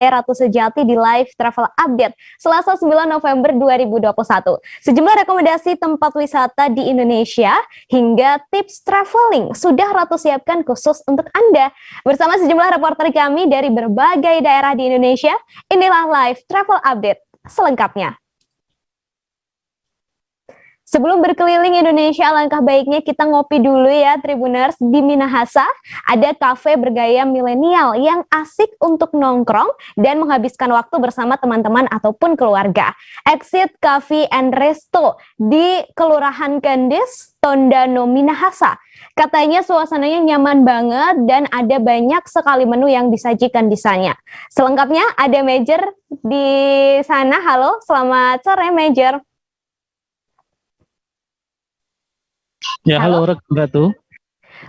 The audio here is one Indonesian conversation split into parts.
Ratu Sejati di Live Travel Update Selasa 9 November 2021. Sejumlah rekomendasi tempat wisata di Indonesia hingga tips traveling sudah Ratu siapkan khusus untuk Anda. Bersama sejumlah reporter kami dari berbagai daerah di Indonesia, inilah Live Travel Update selengkapnya. Sebelum berkeliling Indonesia, alangkah baiknya kita ngopi dulu ya Tribuners. Di Minahasa ada kafe bergaya milenial yang asik untuk nongkrong dan menghabiskan waktu bersama teman-teman ataupun keluarga. Exit Cafe and Resto di Kelurahan Kendis, Tondano, Minahasa. Katanya suasananya nyaman banget dan ada banyak sekali menu yang disajikan di sana. Selengkapnya ada Major di sana. Halo, selamat sore Major. Ya, halo Ratu.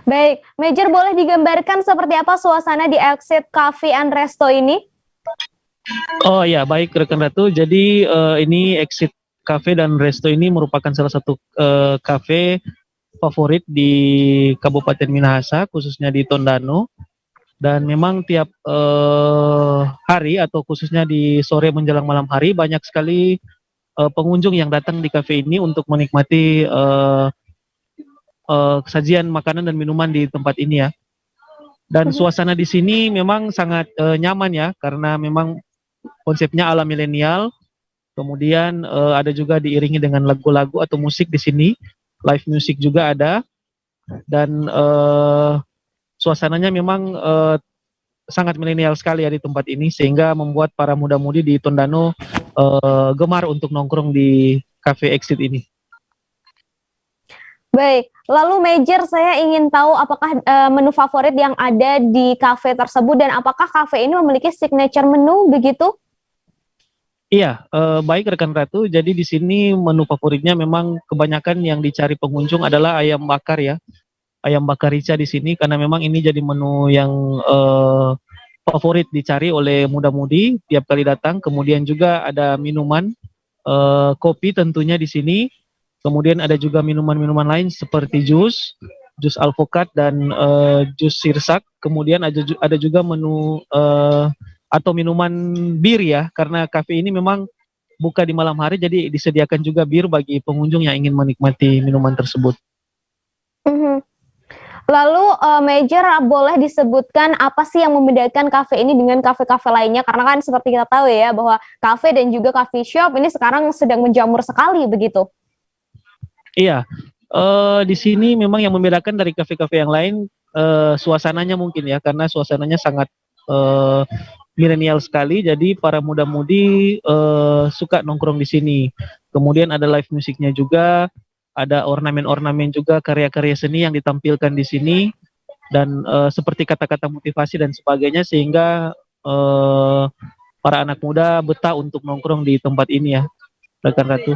Baik, Major boleh digambarkan seperti apa suasana di Exit Cafe and Resto ini? Oh ya, baik rekan Ratu. Jadi ini Exit Cafe dan Resto ini merupakan salah satu cafe favorit di Kabupaten Minahasa, khususnya di Tondano. Dan memang tiap hari atau khususnya di sore menjelang malam hari banyak sekali pengunjung yang datang di cafe ini untuk menikmati sajian makanan dan minuman di tempat ini ya. Dan suasana di sini memang sangat nyaman ya, karena memang konsepnya ala milenial. Kemudian ada juga diiringi dengan lagu-lagu atau musik di sini, live music juga ada. Dan suasananya memang sangat milenial sekali ya di tempat ini, sehingga membuat para muda-mudi di Tondano gemar untuk nongkrong di Cafe Exit ini. Baik, lalu Major, saya ingin tahu apakah menu favorit yang ada di kafe tersebut dan apakah kafe ini memiliki signature menu begitu? Iya, baik rekan Ratu. Jadi di sini menu favoritnya memang kebanyakan yang dicari pengunjung adalah ayam bakar ya, ayam bakar rica di sini, karena memang ini jadi menu yang favorit dicari oleh muda-mudi tiap kali datang. Kemudian juga ada minuman, kopi tentunya di sini. Kemudian ada juga minuman-minuman lain seperti jus alpukat dan jus sirsak. Kemudian ada juga menu atau minuman bir ya, karena kafe ini memang buka di malam hari, jadi disediakan juga bir bagi pengunjung yang ingin menikmati minuman tersebut. Lalu Major, boleh disebutkan apa sih yang membedakan kafe ini dengan kafe-kafe lainnya? Karena kan seperti kita tahu ya bahwa kafe dan juga coffee shop ini sekarang sedang menjamur sekali begitu. Iya, di sini memang yang membedakan dari kafe-kafe yang lain suasananya mungkin ya, karena suasananya sangat milenial sekali. Jadi para muda-mudi suka nongkrong di sini. Kemudian ada live musiknya juga, ada ornamen-ornamen juga, karya-karya seni yang ditampilkan di sini, dan seperti kata-kata motivasi dan sebagainya, sehingga para anak muda betah untuk nongkrong di tempat ini ya, rekan Ratu.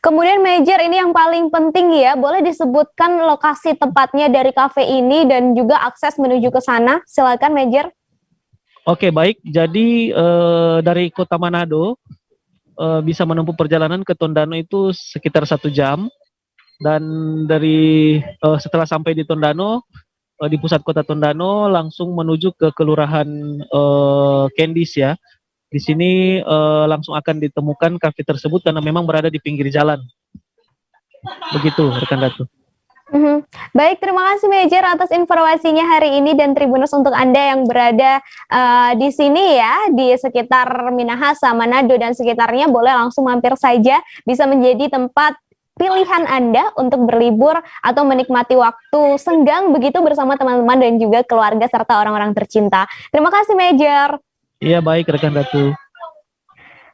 Kemudian Major, ini yang paling penting ya, boleh disebutkan lokasi tepatnya dari kafe ini dan juga akses menuju ke sana. Silakan Major. Oke, baik. Jadi dari Kota Manado bisa menempuh perjalanan ke Tondano itu sekitar 1 jam. Dan dari setelah sampai di Tondano, di pusat kota Tondano, langsung menuju ke Kelurahan Kendis ya. Di sini langsung akan ditemukan kafe tersebut karena memang berada di pinggir jalan. Begitu, rekan Ratu. Baik, terima kasih Major atas informasinya hari ini, dan Tribuners untuk Anda yang berada di sini ya, di sekitar Minahasa, Manado dan sekitarnya, boleh langsung mampir saja, bisa menjadi tempat pilihan Anda untuk berlibur atau menikmati waktu senggang begitu bersama teman-teman dan juga keluarga serta orang-orang tercinta. Terima kasih Major. Iya, baik rekan Ratu.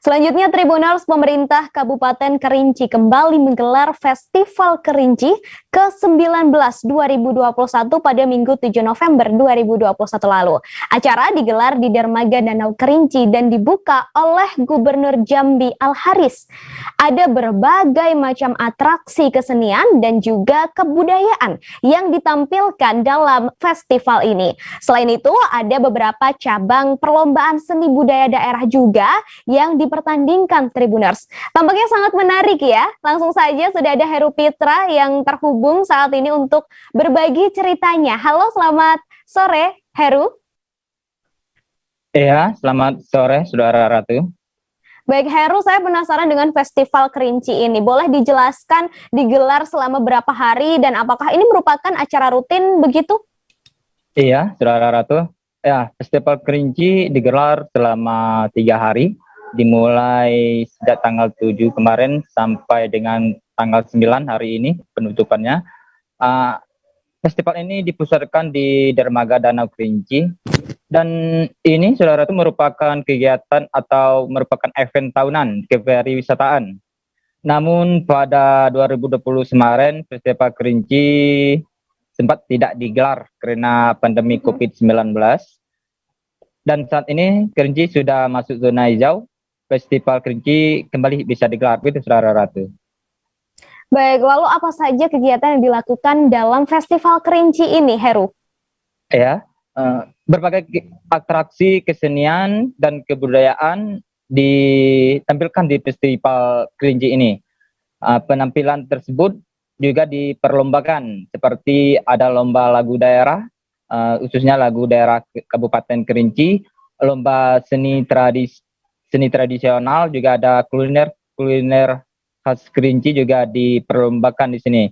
Selanjutnya, Tribuners, pemerintah Kabupaten Kerinci kembali menggelar Festival Kerinci ke-19 2021 pada Minggu 7 November 2021 lalu. Acara digelar di Dermaga Danau Kerinci dan dibuka oleh Gubernur Jambi Al-Haris. Ada berbagai macam atraksi kesenian dan juga kebudayaan yang ditampilkan dalam festival ini. Selain itu, ada beberapa cabang perlombaan seni budaya daerah juga yang dipertandingkan Tribuners. Tampaknya sangat menarik ya. Langsung saja sudah ada Heru Pitra yang terhubung saat ini untuk berbagi ceritanya. Halo, selamat sore Heru. Iya, selamat sore, Saudara Ratu. Baik Heru, saya penasaran dengan Festival Kerinci ini. Boleh dijelaskan digelar selama berapa hari dan apakah ini merupakan acara rutin begitu? Iya, Saudara Ratu. Ya, Festival Kerinci digelar selama 3 hari, dimulai sejak tanggal 7 kemarin sampai dengan tanggal 9 hari ini penutupannya. Uh, Festival ini dipusatkan di Dermaga Danau Kerinci, dan ini Saudara itu merupakan kegiatan atau merupakan event tahunan kepariwisataan. Namun pada 2020 kemarin Festival Kerinci sempat tidak digelar karena pandemi COVID-19. Dan saat ini Kerinci sudah masuk zona hijau. Festival Kerinci kembali bisa digelar, begitu Saudara Ratu. Baik, lalu apa saja kegiatan yang dilakukan dalam Festival Kerinci ini, Heru? Ya, berbagai atraksi kesenian dan kebudayaan ditampilkan di Festival Kerinci ini. Penampilan tersebut juga diperlombakan, seperti ada lomba lagu daerah, khususnya lagu daerah Kabupaten Kerinci, lomba seni tradisional, juga ada kuliner khas Kerinci juga diperlombakan di sini.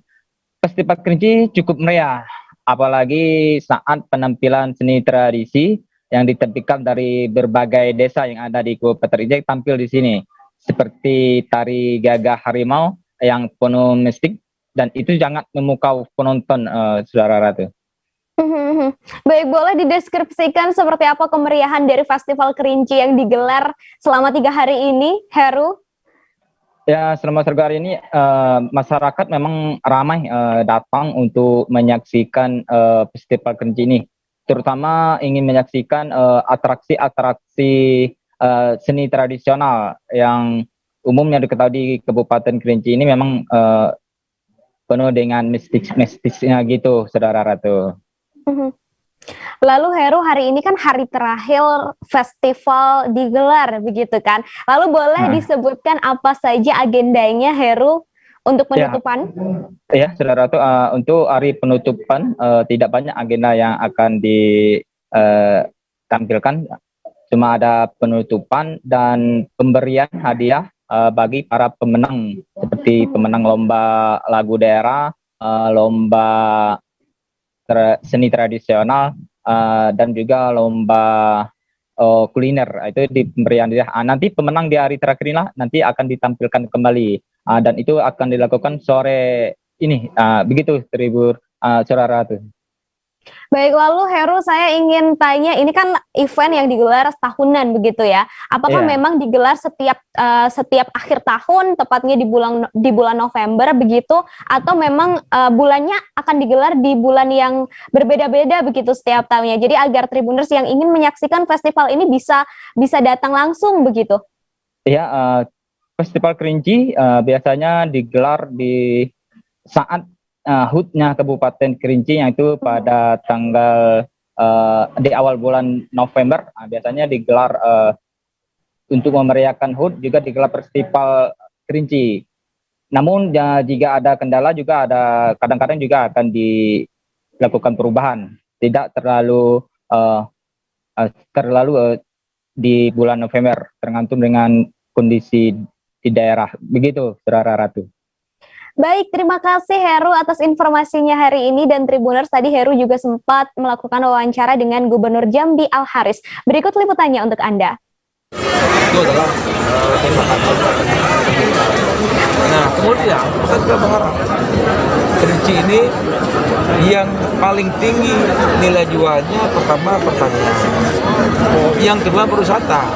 Festival Kerinci cukup meriah, apalagi saat penampilan seni tradisi yang ditampilkan dari berbagai desa yang ada di Kabupaten Kerinci tampil di sini, seperti tari gagah harimau yang penuh mistik, dan itu sangat memukau penonton, Saudara Ratu. Baik, boleh dideskripsikan seperti apa kemeriahan dari Festival Kerinci yang digelar selama 3 hari ini, Heru? Ya, selama 3 hari ini masyarakat memang ramai datang untuk menyaksikan Festival Kerinci ini, terutama ingin menyaksikan atraksi-atraksi seni tradisional yang umumnya diketahui di Kabupaten Kerinci ini memang penuh dengan mistisnya gitu, Saudara Ratu. Lalu Heru, hari ini kan hari terakhir festival digelar begitu kan? Lalu boleh disebutkan apa saja agendanya, Heru, untuk penutupan? Ya, Saudara Ratu, untuk hari penutupan tidak banyak agenda yang akan ditampilkan, cuma ada penutupan dan pemberian hadiah bagi para pemenang, seperti pemenang lomba lagu daerah, lomba seni tradisional, dan juga lomba kuliner. Itu di pemberian dia. Nanti pemenang di hari terakhir ini nanti akan ditampilkan kembali, dan itu akan dilakukan sore ini, begitu Tribur, Saudara Ratu. Baik, lalu Heru, saya ingin tanya, ini kan event yang digelar tahunan begitu ya? Apakah memang digelar setiap akhir tahun, tepatnya di bulan November begitu, atau memang bulannya akan digelar di bulan yang berbeda-beda begitu setiap tahunnya? Jadi agar Tribuners yang ingin menyaksikan festival ini bisa datang langsung begitu? Ya, Festival Kerinci biasanya digelar di saat HUT-nya Kabupaten Kerinci, yaitu pada tanggal di awal bulan November. Biasanya digelar untuk memeriahkan HUT, juga digelar Festival Kerinci. Namun jika ada kendala juga ada, kadang-kadang juga akan dilakukan perubahan, tidak terlalu di bulan November, tergantung dengan kondisi di daerah, begitu Saudara Ratu. Baik, terima kasih Heru atas informasinya hari ini, dan Tribuners, tadi Heru juga sempat melakukan wawancara dengan Gubernur Jambi Al Haris. Berikut liputannya untuk Anda. Itu adalah nah, kemudian kita juga berharap Kerinci ini yang paling tinggi nilai jualnya pertama pertanian, yang kedua berwisata,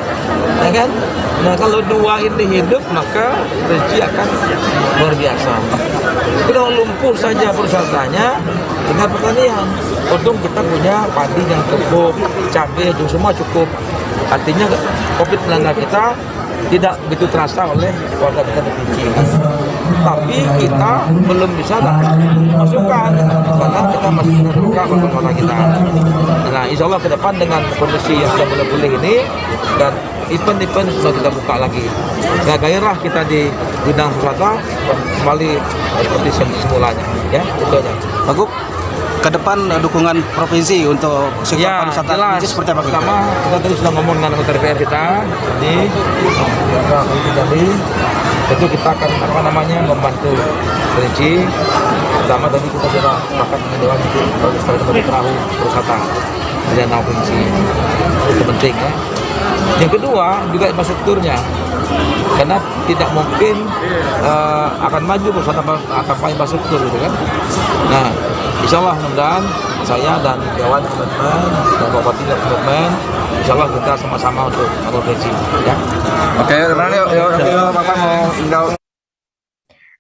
ya kan? Nah, kalau dua ini hidup maka Kerinci akan luar biasa. Kalau lumpuh saja perwisatanya, dengan pertanian, untung kita punya padi yang cukup, cabai itu semua cukup. Artinya COVID melanda kita tidak begitu terasa oleh warga kita di Kerinci. Tapi kita belum bisa dapat masukan karena kita masih membuka kota kita. Nah, insya Allah ke depan dengan kondisi yang sudah mulai pulih ini dan event-event sudah kita buka lagi, nah, gairah kita di bidang wisata kembali seperti semulanya, ya, itu aja. Bagus. ke depan dukungan provinsi untuk sektor Ya, pariwisata jelas. Kerinci seperti apa? Pertama, kita tadi sudah ngomong dengan anggota DPR kita, jadi tentu kita akan membantu Kerinci. Pertama tadi kita sudah sepakat dengan Dewan untuk melestarikan perahu wisata di Danau Kerinci. Itu penting ya. Yang kedua juga infrastrukturnya, karena tidak mungkin akan maju tanpa infrastruktur gitu kan. Nah, insya Allah mudah-mudahan saya dan Dewan Komitmen dan Bupati dan Komitmen, insya Allah kita sama-sama untuk Kerinci ya. Oke, yuk, Bapak mau tinggal.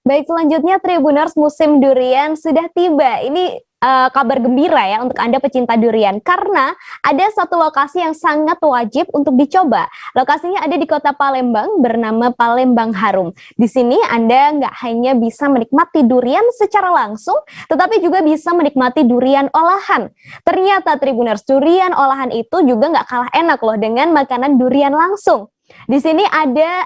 Baik, selanjutnya Tribuners musim durian sudah tiba. Ini kabar gembira ya untuk Anda pecinta durian, karena ada satu lokasi yang sangat wajib untuk dicoba. Lokasinya ada di Kota Palembang, bernama Palembang Harum. Di sini Anda nggak hanya bisa menikmati durian secara langsung, tetapi juga bisa menikmati durian olahan. Ternyata Tribuners, durian olahan itu juga nggak kalah enak loh dengan makanan durian langsung. Di sini Anda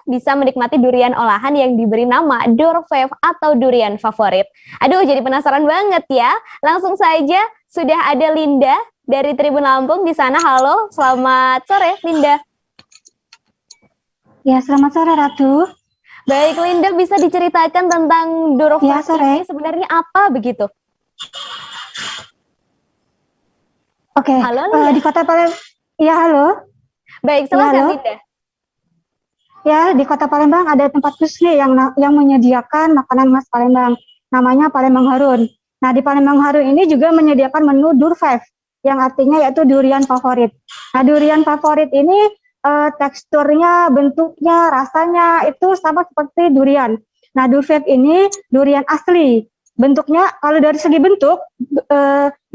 bisa menikmati durian olahan yang diberi nama Durfave atau durian favorit. Aduh, jadi penasaran banget ya. Langsung saja sudah ada Linda dari Tribun Lampung di sana. Halo, selamat sore Linda. Ya, selamat sore Ratu. Baik Linda, bisa diceritakan tentang Durfave Ya, sore. ini sebenarnya apa begitu? Oke, Halo, Linda. di Kota Palembang. Ya, halo. Baik, silakan halo. Linda. Ya, di Kota Palembang ada tempat khusus nih yang menyediakan makanan khas Palembang. Namanya Palembang Harun. Nah, di Palembang Harun ini juga menyediakan menu Durfave, yang artinya yaitu durian favorit. Nah, durian favorit ini teksturnya, bentuknya, rasanya itu sama seperti durian. Nah, Durfave ini durian asli. Bentuknya, kalau dari segi bentuk,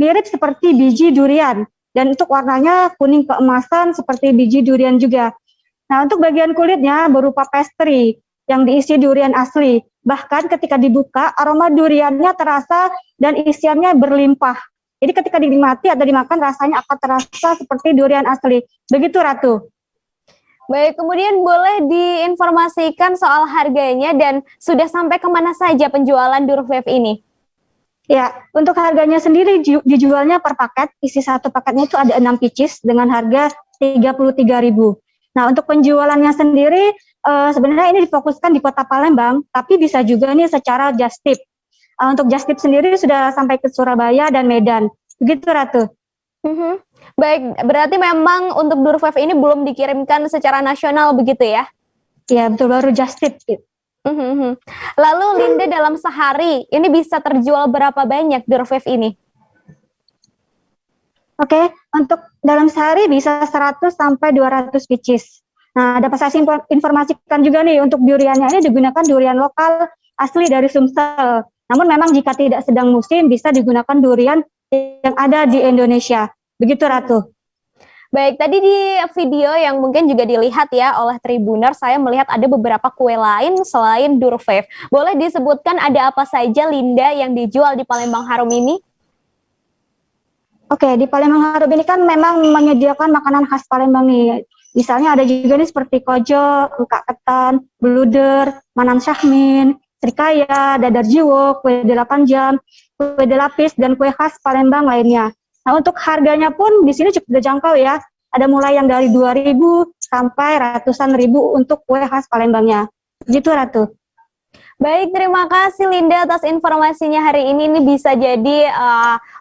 mirip seperti biji durian. Dan untuk warnanya kuning keemasan seperti biji durian juga. Nah, untuk bagian kulitnya berupa pastry yang diisi durian asli. Bahkan ketika dibuka, aroma duriannya terasa dan isiannya berlimpah. Jadi ketika dinikmati atau dimakan, rasanya akan terasa seperti durian asli. Begitu, Ratu. Baik, kemudian boleh diinformasikan soal harganya dan sudah sampai kemana saja penjualan Durfave ini? Ya, untuk harganya sendiri dijualnya per paket. Isi satu paketnya itu ada 6 pieces dengan harga 33.000. Nah, untuk penjualannya sendiri sebenarnya ini difokuskan di Kota Palembang, tapi bisa juga nih secara just tip. Untuk just tip sendiri sudah sampai ke Surabaya dan Medan. Begitu, Ratu. Baik, berarti memang untuk Durfave ini belum dikirimkan secara nasional begitu ya? Ya, betul, baru just tip. Lalu Linda, dalam sehari ini bisa terjual berapa banyak Durfave ini? Oke, untuk dalam sehari bisa 100 sampai 200 pieces. Nah, dapat saya informasikan juga nih, untuk duriannya ini digunakan durian lokal asli dari Sumsel. Namun memang jika tidak sedang musim bisa digunakan durian yang ada di Indonesia. Begitu, Ratu. Baik, tadi di video yang mungkin juga dilihat ya oleh Tribuner, saya melihat ada beberapa kue lain selain Durfave. Boleh disebutkan ada apa saja, Linda, yang dijual di Palembang Harum ini? Oke, di Palembang Harum ini kan memang menyediakan makanan khas Palembang nih. Misalnya ada juga nih seperti kojo, engkak ketan, beluder, manam syahmin, srikaya, dadar jiwo, kue 8 jam, kue lapis, dan kue khas Palembang lainnya. Nah, untuk harganya pun di sini cukup terjangkau ya. Ada mulai yang dari 2.000 sampai ratusan ribu untuk kue khas Palembangnya. Begitu, Ratu. Baik, terima kasih Linda atas informasinya hari ini. Ini bisa jadi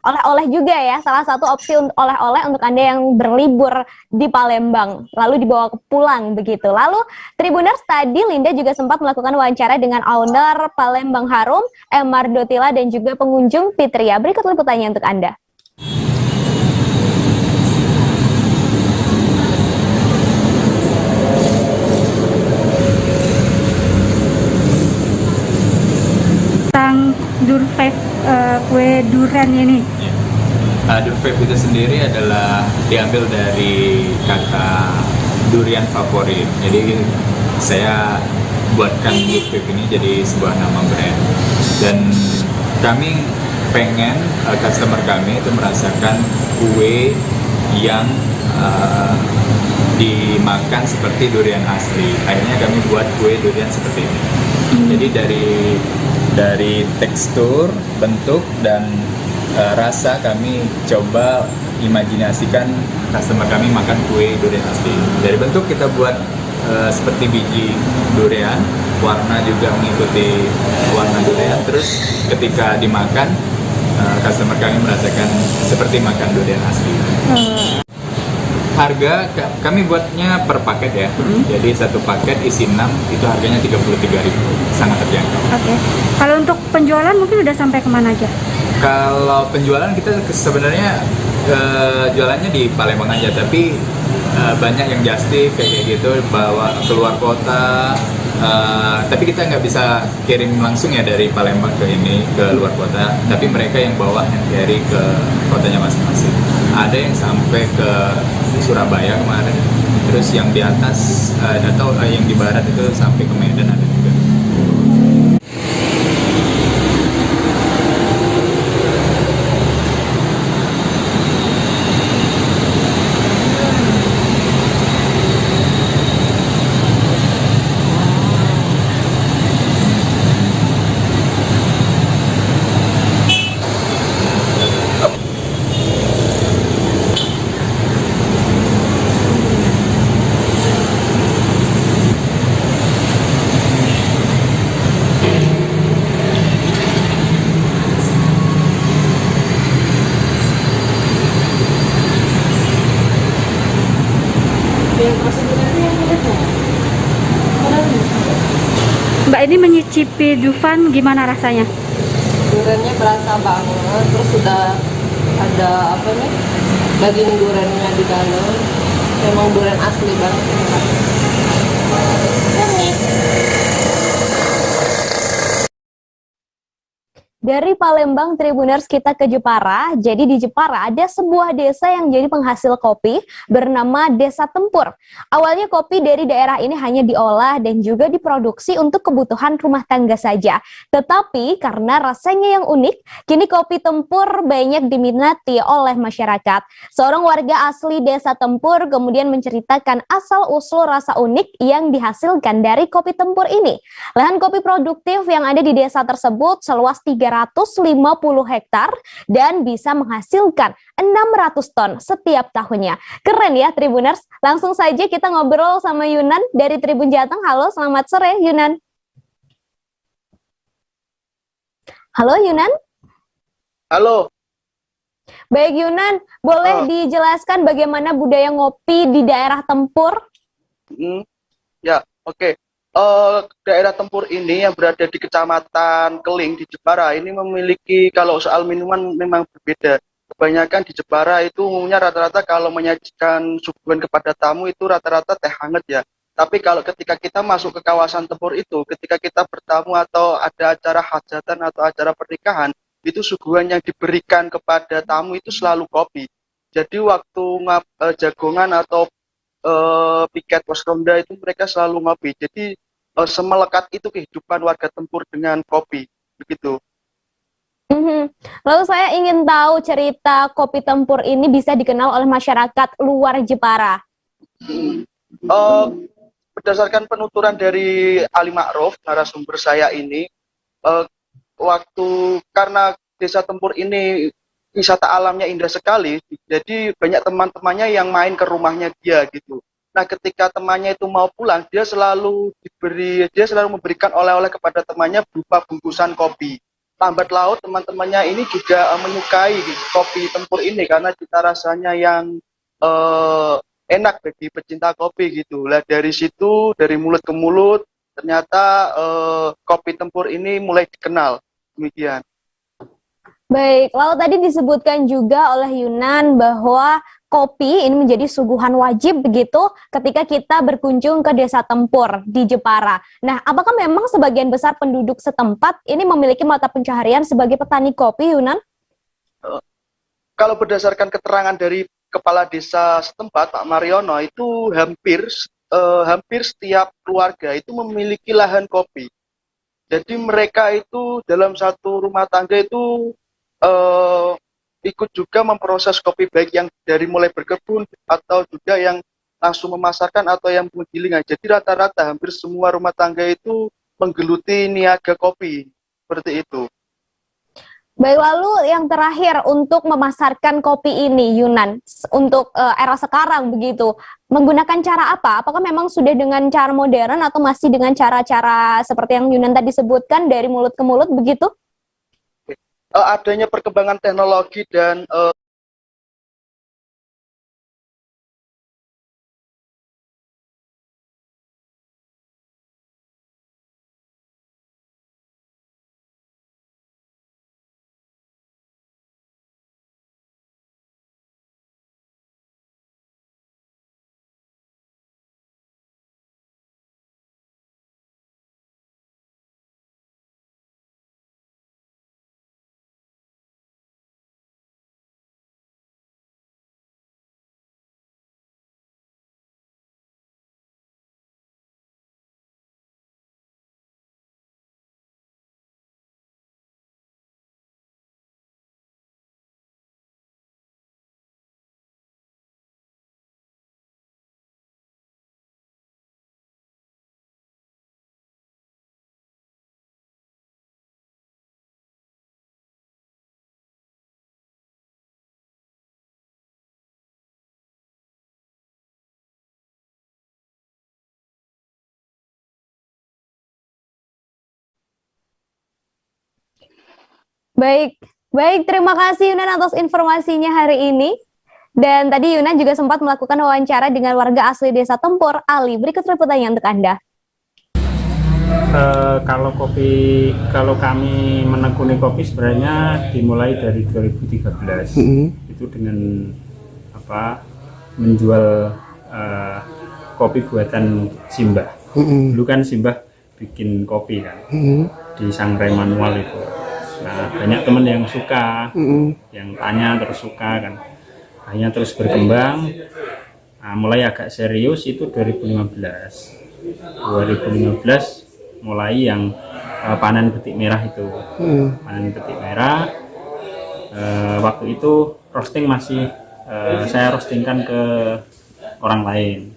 oleh-oleh juga ya, salah satu opsi oleh-oleh untuk Anda yang berlibur di Palembang, lalu dibawa pulang begitu. Lalu Tribuners, tadi Linda juga sempat melakukan wawancara dengan owner Palembang Harum, Emar Dotila, dan juga pengunjung Fitria. Berikut liputannya untuk Anda. Tentang Durfave, kue durian ini. Durfave itu sendiri adalah diambil dari kata durian favorit. Jadi saya buatkan Durfave ini jadi sebuah nama brand. Dan kami pengen customer kami itu merasakan kue yang dimakan seperti durian asli. Akhirnya kami buat kue durian seperti ini. Jadi dari tekstur, bentuk, dan rasa kami coba imajinasikan customer kami makan kue durian asli. Dari bentuk kita buat seperti biji durian, warna juga mengikuti warna durian. Terus ketika dimakan, customer kami merasakan seperti makan durian asli. Harga kami buatnya per paket ya. Jadi satu paket isi 6 itu harganya 33.000, sangat terjangkau. Oke. Kalau untuk penjualan mungkin udah sampai kemana aja? Kalau penjualan kita sebenarnya jualannya di Palembang aja, tapi banyak yang just tip kayak gitu bawa keluar kota. Tapi kita nggak bisa kirim langsung ya dari Palembang ke luar kota, tapi mereka yang bawa hand carry ke kotanya masing-masing. Ada yang sampai ke Surabaya kemarin, terus yang di atas atau yang di barat itu sampai ke Medan ada juga. Mbak ini menyicipi Dufan gimana rasanya? Duriannya berasa banget, terus sudah ada apa nih, daging duriannya di dalam, memang durian asli banget. Dari Palembang Tribuners kita ke Jepara. Jadi di Jepara ada sebuah desa yang jadi penghasil kopi bernama Desa Tempur. Awalnya kopi dari daerah ini hanya diolah dan juga diproduksi untuk kebutuhan rumah tangga saja. Tetapi karena rasanya yang unik, kini kopi Tempur banyak diminati oleh masyarakat. Seorang warga asli Desa Tempur kemudian menceritakan asal-usul rasa unik yang dihasilkan dari kopi Tempur ini. Lahan kopi produktif yang ada di desa tersebut seluas 350 hektar dan bisa menghasilkan 600 ton setiap tahunnya. Keren ya Tribuners. Langsung saja kita ngobrol sama Yunan dari Tribun Jateng. Halo, selamat sore Yunan. Halo Yunan. Halo. Baik Yunan, boleh dijelaskan bagaimana budaya ngopi di daerah Tempur? Ya, oke. Daerah Tempur ini yang berada di Kecamatan Keling di Jepara ini memiliki, kalau soal minuman memang berbeda. Kebanyakan di Jepara itu umumnya rata-rata kalau menyajikan suguhan kepada tamu itu rata-rata teh hangat ya. Tapi kalau ketika kita masuk ke kawasan Tempur itu, ketika kita bertamu atau ada acara hajatan atau acara pernikahan, itu suguhan yang diberikan kepada tamu itu selalu kopi. Jadi waktu jagongan atau piket pos ronda itu mereka selalu ngopi. Jadi semelekat itu kehidupan warga Tempur dengan kopi, begitu. Lalu saya ingin tahu cerita kopi Tempur ini bisa dikenal oleh masyarakat luar Jepara. Berdasarkan penuturan dari Ali Ma'ruf, narasumber saya ini, karena Desa Tempur ini wisata alamnya indah sekali, jadi banyak teman-temannya yang main ke rumahnya dia gitu. Nah, ketika temannya itu mau pulang, dia selalu memberikan oleh-oleh kepada temannya berupa bungkusan kopi. Lambat laut teman-temannya ini juga menyukai kopi Tempur ini karena cita rasanya yang enak bagi pecinta kopi gitu. Lah dari situ, dari mulut ke mulut, ternyata kopi Tempur ini mulai dikenal. Demikian. Baik, lalu tadi disebutkan juga oleh Yunan bahwa kopi ini menjadi suguhan wajib begitu ketika kita berkunjung ke Desa Tempur di Jepara. Nah, apakah memang sebagian besar penduduk setempat ini memiliki mata pencaharian sebagai petani kopi, Yunan? Kalau berdasarkan keterangan dari Kepala Desa setempat, Pak Mariono, itu hampir setiap keluarga itu memiliki lahan kopi. Jadi mereka itu dalam satu rumah tangga itu ikut juga memproses kopi, baik yang dari mulai berkebun atau juga yang langsung memasarkan atau yang penggilingan. Jadi rata-rata hampir semua rumah tangga itu menggeluti niaga kopi seperti itu. Baik, lalu yang terakhir untuk memasarkan kopi ini, Yunan, untuk era sekarang begitu, menggunakan cara apa? Apakah memang sudah dengan cara modern atau masih dengan cara-cara seperti yang Yunan tadi sebutkan dari mulut ke mulut begitu? Adanya perkembangan teknologi dan Baik, baik, terima kasih Yunan atas informasinya hari ini. Dan tadi Yunan juga sempat melakukan wawancara dengan warga asli Desa Tempur, Ali. Berikut liputannya untuk Anda. Kalau kami menekuni kopi sebenarnya dimulai dari 2013. Itu dengan menjual kopi buatan Simbah. Dulu kan Simbah bikin kopi kan di sangrai manual itu. Nah, banyak teman yang suka, yang tanya terus suka kan. Akhirnya terus berkembang. Nah, mulai agak serius itu 2015. 2015 mulai yang panen petik merah itu. Panen petik merah. Waktu itu roasting masih saya roastingkan ke orang lain.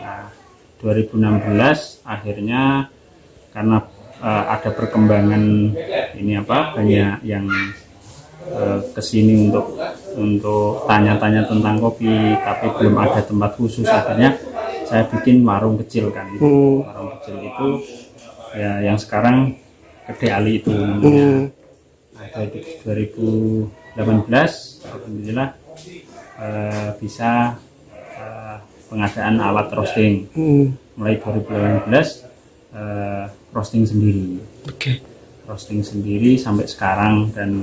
Nah, 2016 akhirnya karena ada perkembangan banyak yang kesini untuk tanya-tanya tentang kopi, tapi belum ada tempat khusus. Akhirnya saya bikin warung kecil kan. Warung kecil itu ya yang sekarang Kedai Ali itu namanya. Ada di 2018 alhamdulillah bisa pengadaan alat roasting. Mulai 2018 roasting sendiri. Roasting sendiri sampai sekarang, dan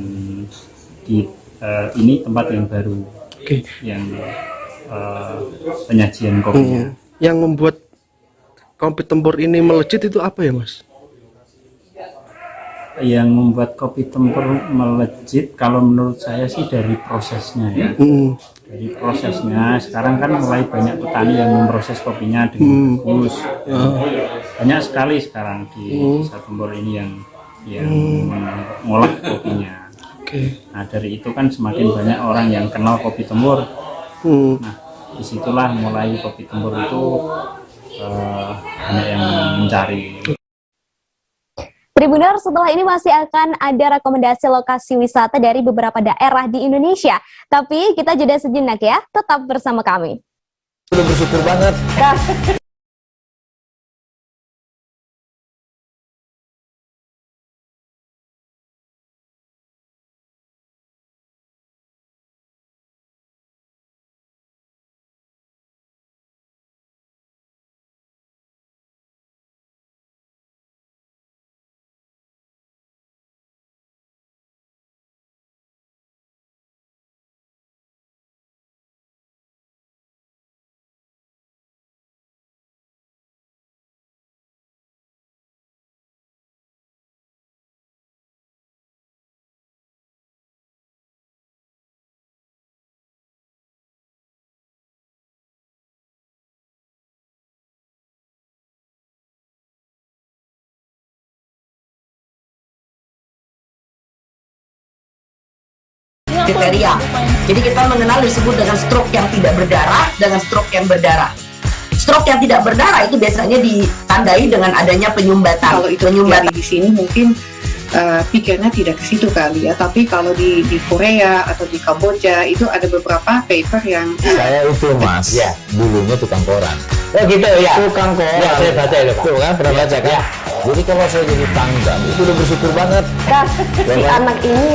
ini tempat yang baru. Yang penyajian kopinya. Yang membuat kopi Tempur ini melejit itu apa ya, Mas? Yang membuat kopi Tempur melejit kalau menurut saya sih dari prosesnya ya. Dari prosesnya, sekarang kan mulai banyak petani yang memproses kopinya dengan bagus. Banyak sekali sekarang di Desa Tempur ini yang mengolah kopinya. Nah, dari itu kan semakin banyak orang yang kenal kopi Tempur. Nah, disitulah mulai kopi Tempur itu banyak yang mencari. Tribuners, setelah ini masih akan ada rekomendasi lokasi wisata dari beberapa daerah di Indonesia. Tapi kita jeda sejenak ya, tetap bersama kami. Udah bersyukur banget. Kriteria. Jadi kita mengenal disebut dengan stroke yang tidak berdarah dengan stroke yang berdarah. Stroke yang tidak berdarah itu biasanya ditandai dengan adanya penyumbatan. Kalau itu terjadi di sini mungkin pikirnya tidak ke situ kali ya, tapi kalau di Korea atau di Kamboja itu ada beberapa paper yang Saya itu mas, ya dulunya tukang koran. Oh gitu ya. Tukang koran. Ya saya baca itu Pak. Tuh kan pernah baca kan? Ya. Jadi kalau saya jadi tangga itu udah bersyukur banget. Si anak ini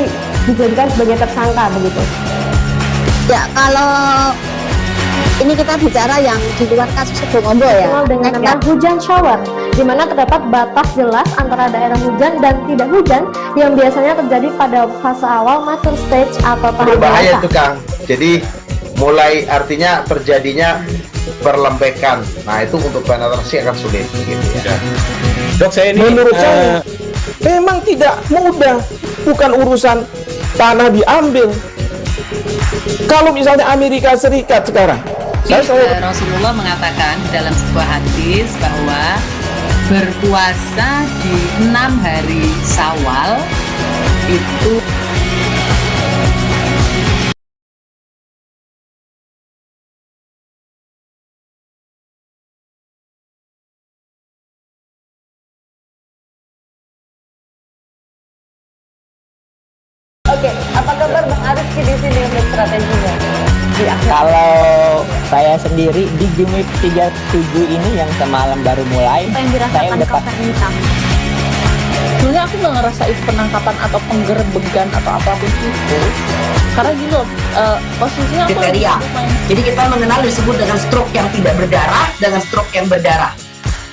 dijadikan sebagai tersangka begitu. Ya, kalau ini kita bicara yang di luar kasus Sebongombo ya. Dikenal dengan nama hujan shower, di mana terdapat batas jelas antara daerah hujan dan tidak hujan yang biasanya terjadi pada fase awal mature stage atau tahap Berbahaya dewasa. itu Kang. Jadi mulai artinya terjadinya perlembekan. Nah itu untuk penetrasi akan sulit gitu ya. Dok, saya ini Menurut saya memang tidak mudah, bukan urusan tanah diambil. Kalau misalnya Amerika Serikat sekarang, Rasulullah mengatakan dalam sebuah hadis bahwa berpuasa di 6 hari Syawal itu Oke, apa kabar Bang Ariski di sini untuk strateginya? Kalau saya sendiri di Jumit 37 ini yang semalam baru mulai, Apa yang saya dirasakan udah pas. Kapten Hitam? Sebenarnya aku nggak ngerasa itu penangkapan atau penggerbegan atau apapun itu, karena gini loh, posisinya aku Kriteria. Jadi kita mengenal disebut dengan stroke yang tidak berdarah dengan stroke yang berdarah.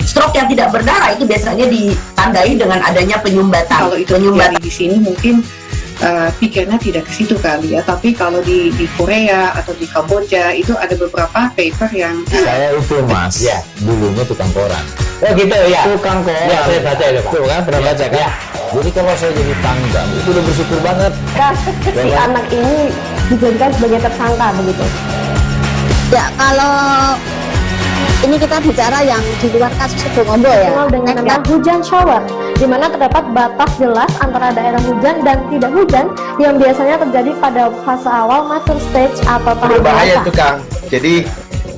Stroke yang tidak berdarah itu biasanya ditandai dengan adanya penyumbatan. kalau itu terjadi di sini mungkin pikirnya tidak ke situ kali ya, tapi kalau di Korea atau di Kamboja itu ada beberapa paper yang Saya itu mas, ya dulunya tukang koran. Oh gitu ya. Tukang koran. Ya saya baca itu Pak. Tuh kan pernah baca kan? Ya. Jadi kalau saya jadi tangga itu udah bersyukur banget. Si anak ini dijadikan sebagai tersangka begitu. Ya, kalau ini kita bicara yang di luar kasus Sebongombo ya. Dikenal dengan nama hujan shower, di mana terdapat batas jelas antara daerah hujan dan tidak hujan yang biasanya terjadi pada fase awal mature stage atau tahap Berbahaya dewasa. itu Kang. Jadi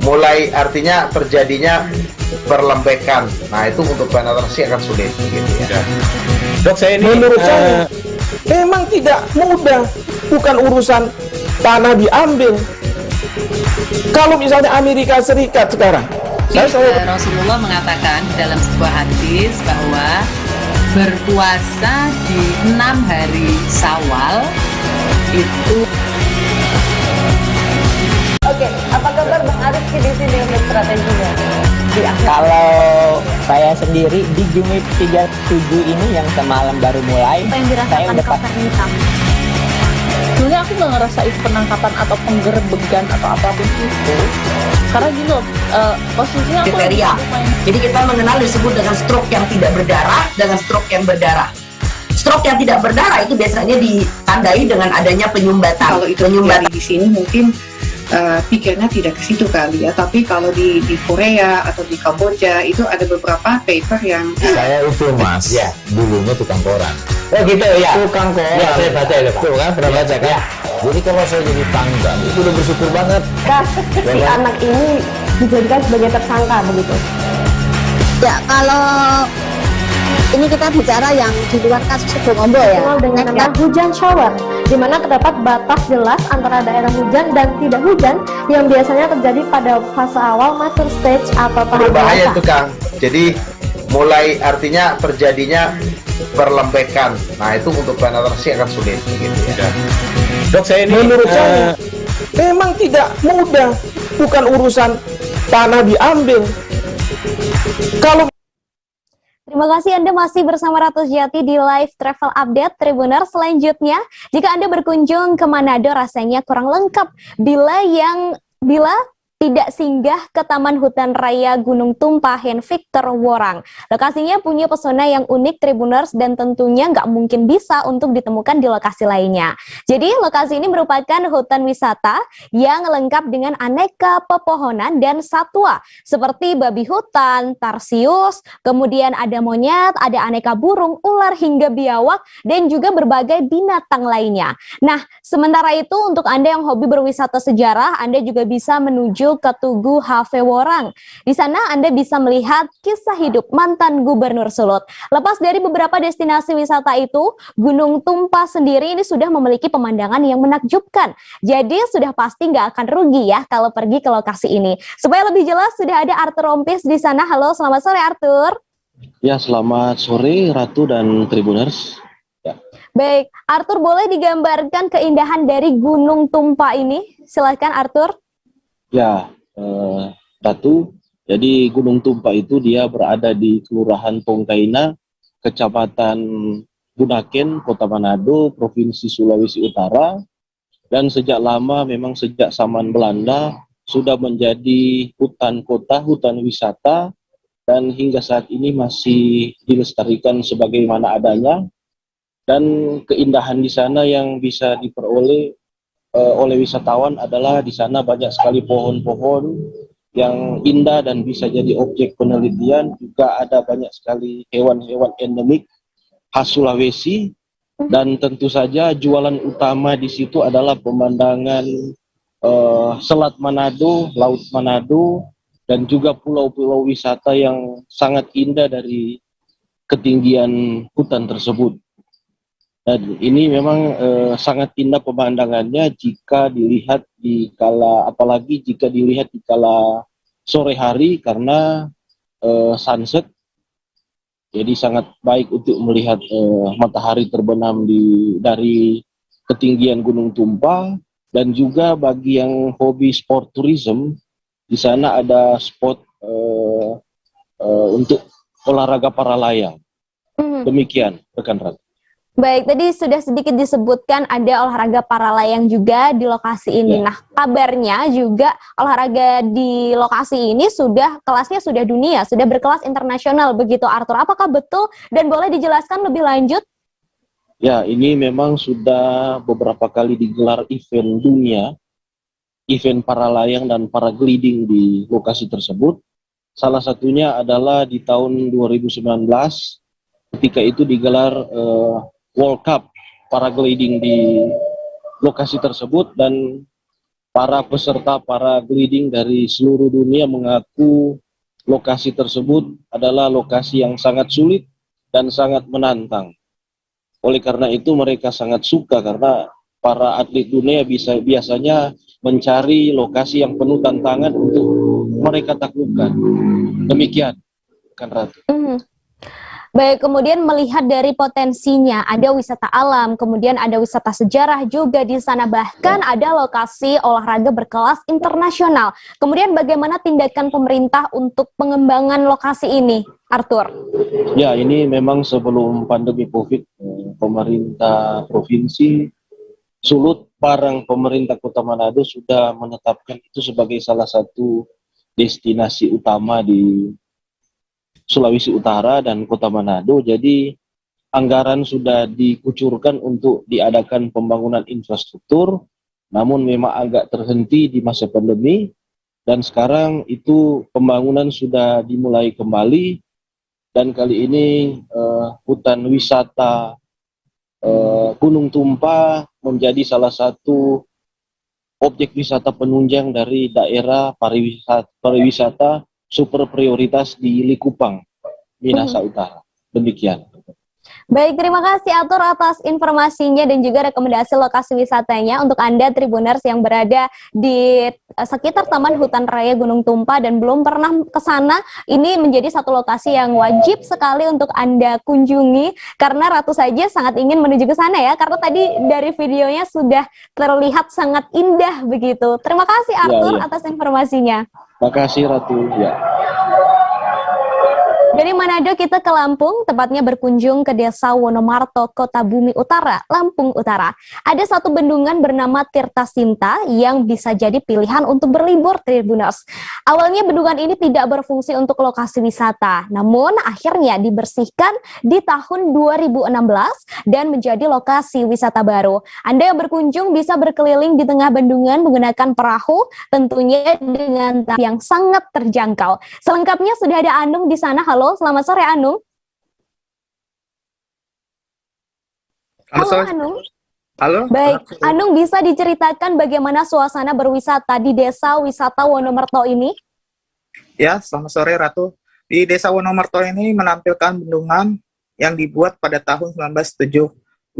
mulai artinya terjadinya perlembekan. Nah itu untuk penetrasi akan sulit gitu ya. Dok, saya ini menurut saya memang tidak mudah, bukan urusan tanah diambil. Kalau misalnya Amerika Serikat sekarang, Rasulullah mengatakan dalam sebuah hadis bahwa berpuasa di 6 hari Syawal itu. Oke, apa kabar Bang Ariski di sini untuk strateginya? Kalau saya sendiri di Jumit 37 ini yang semalam baru mulai, Apa yang saya dirasakan udah pas. Kapten Hitam? sebenarnya aku nggak ngerasa itu penangkapan atau penggerbegan atau apapun itu, karena gini loh, posisinya aku Kriteria. Jadi kita mengenal disebut dengan stroke yang tidak berdarah dengan stroke yang berdarah. Stroke yang tidak berdarah itu biasanya ditandai dengan adanya penyumbatan. kalau itu terjadi di sini mungkin pikirnya tidak ke situ kali ya, tapi kalau di Korea atau di Kamboja itu ada beberapa paper yang Saya itu mas, ya dulunya tukang koran. Oh gitu ya. Tukang koran. Ya saya baca itu Pak. Tuh kan pernah baca kan? Ya. Jadi kalau saya jadi tangga itu udah bersyukur banget. Si anak ini dijadikan sebagai tersangka begitu. Ya, kalau ini kita bicara yang di luar kasus Sebongombo ya. Dikenal dengan nama hujan shower, di mana terdapat batas jelas antara daerah hujan dan tidak hujan yang biasanya terjadi pada fase awal mature stage atau tahap Berbahaya dewasa. itu Kang. Jadi mulai artinya terjadinya perlembekan. Nah itu untuk penetrasi akan sulit gitu ya. Dok, saya ini menurut saya memang tidak mudah, bukan urusan tanah diambil. Kalau Terima kasih Anda masih bersama Ratu Jati di Live Travel Update Tribuners. Selanjutnya, jika Anda berkunjung ke Manado rasanya kurang lengkap bila tidak singgah ke Taman Hutan Raya Gunung Tumpahen Victor Worang. Lokasinya punya pesona yang unik Tribuners dan tentunya nggak mungkin bisa untuk ditemukan di lokasi lainnya. Jadi lokasi ini merupakan hutan wisata yang lengkap dengan aneka pepohonan dan satwa seperti babi hutan, tarsius, kemudian ada monyet, ada aneka burung, ular hingga biawak dan juga berbagai binatang lainnya. Nah, sementara itu untuk Anda yang hobi berwisata sejarah, Anda juga bisa menuju menuju ke Tugu HV Worang. Di sana Anda bisa melihat kisah hidup mantan Gubernur Sulut. Lepas dari beberapa destinasi wisata itu, Gunung Tumpah sendiri ini sudah memiliki pemandangan yang menakjubkan. Jadi sudah pasti nggak akan rugi ya kalau pergi ke lokasi ini. Supaya lebih jelas, sudah ada Arthur Rompis di sana. Halo, selamat sore Arthur. Ya, selamat sore Ratu dan Tribuners. Ya. Baik, Arthur, boleh digambarkan keindahan dari Gunung Tumpah ini? Silakan Arthur. Ya, Ratu. Jadi Gunung Tumpah itu dia berada di Kelurahan Tongkaina, Kecamatan Bunaken, Kota Manado, Provinsi Sulawesi Utara. Dan sejak lama, memang sejak zaman Belanda, sudah menjadi hutan kota, hutan wisata, dan hingga saat ini masih dilestarikan sebagaimana adanya. Dan keindahan di sana yang bisa diperoleh oleh wisatawan adalah di sana banyak sekali pohon-pohon yang indah dan bisa jadi objek penelitian. Juga ada banyak sekali hewan-hewan endemik khas Sulawesi, dan tentu saja jualan utama di situ adalah pemandangan Selat Manado, Laut Manado, dan juga pulau-pulau wisata yang sangat indah dari ketinggian hutan tersebut. Dan ini memang sangat indah pemandangannya jika dilihat apalagi jika dilihat di kala sore hari, karena sunset. Jadi sangat baik untuk melihat matahari terbenam dari ketinggian Gunung Tumpah. Dan juga bagi yang hobi sport tourism, di sana ada spot untuk olahraga para layang. Demikian, rekan Ratu. Baik, tadi sudah sedikit disebutkan ada olahraga para layang juga di lokasi ini. Nah, kabarnya juga olahraga di lokasi ini kelasnya sudah dunia, sudah berkelas internasional begitu Arthur. Apakah betul dan boleh dijelaskan lebih lanjut? Ya, ini memang sudah beberapa kali digelar event dunia, event para layang dan para gliding di lokasi tersebut. Salah satunya adalah di tahun 2019, ketika itu digelar World Cup paragliding di lokasi tersebut, dan para peserta paragliding dari seluruh dunia mengaku lokasi tersebut adalah lokasi yang sangat sulit dan sangat menantang. Oleh karena itu mereka sangat suka, karena para atlet dunia biasanya mencari lokasi yang penuh tantangan untuk mereka taklukkan. Demikian, kan Ratu. Baik, kemudian melihat dari potensinya, ada wisata alam, kemudian ada wisata sejarah juga di sana, bahkan ada lokasi olahraga berkelas internasional. Kemudian bagaimana tindakan pemerintah untuk pengembangan lokasi ini, Arthur? Ya, ini memang sebelum pandemi COVID, pemerintah Provinsi Sulut, Parang, pemerintah Kota Manado sudah menetapkan itu sebagai salah satu destinasi utama di Sulawesi Utara dan Kota Manado. Jadi anggaran sudah dikucurkan untuk diadakan pembangunan infrastruktur, namun memang agak terhenti di masa pandemi, dan sekarang itu pembangunan sudah dimulai kembali. Dan kali ini hutan wisata Gunung Tumpah menjadi salah satu objek wisata penunjang dari daerah pariwisata super prioritas di Likupang, Minahasa Utara. Demikian. Baik, terima kasih Arthur atas informasinya dan juga rekomendasi lokasi wisatanya untuk Anda Tribuners yang berada di sekitar Taman Hutan Raya Gunung Tumpah dan belum pernah ke sana. Ini menjadi satu lokasi yang wajib sekali untuk Anda kunjungi, karena Ratu saja sangat ingin menuju ke sana ya, karena tadi dari videonya sudah terlihat sangat indah begitu. Terima kasih Arthur atas informasinya. Terima kasih Ratu. Ya. Dari Manado kita ke Lampung, tepatnya berkunjung ke Desa Wonomarto, Kota Bumi Utara, Lampung Utara. Ada satu bendungan bernama Tirta Sinta yang bisa jadi pilihan untuk berlibur Tribuners. Awalnya bendungan ini tidak berfungsi untuk lokasi wisata, namun akhirnya dibersihkan di tahun 2016 dan menjadi lokasi wisata baru. Anda yang berkunjung bisa berkeliling di tengah bendungan menggunakan perahu, tentunya dengan tarif yang sangat terjangkau. Selengkapnya sudah ada Anung di sana. Halo, selamat sore Anung. Halo Anung. Halo. Baik, Anung bisa diceritakan bagaimana suasana berwisata di Desa Wisata Wonomerto ini? Ya, selamat sore Ratu. Di Desa Wonomerto ini menampilkan bendungan yang dibuat pada tahun 1972.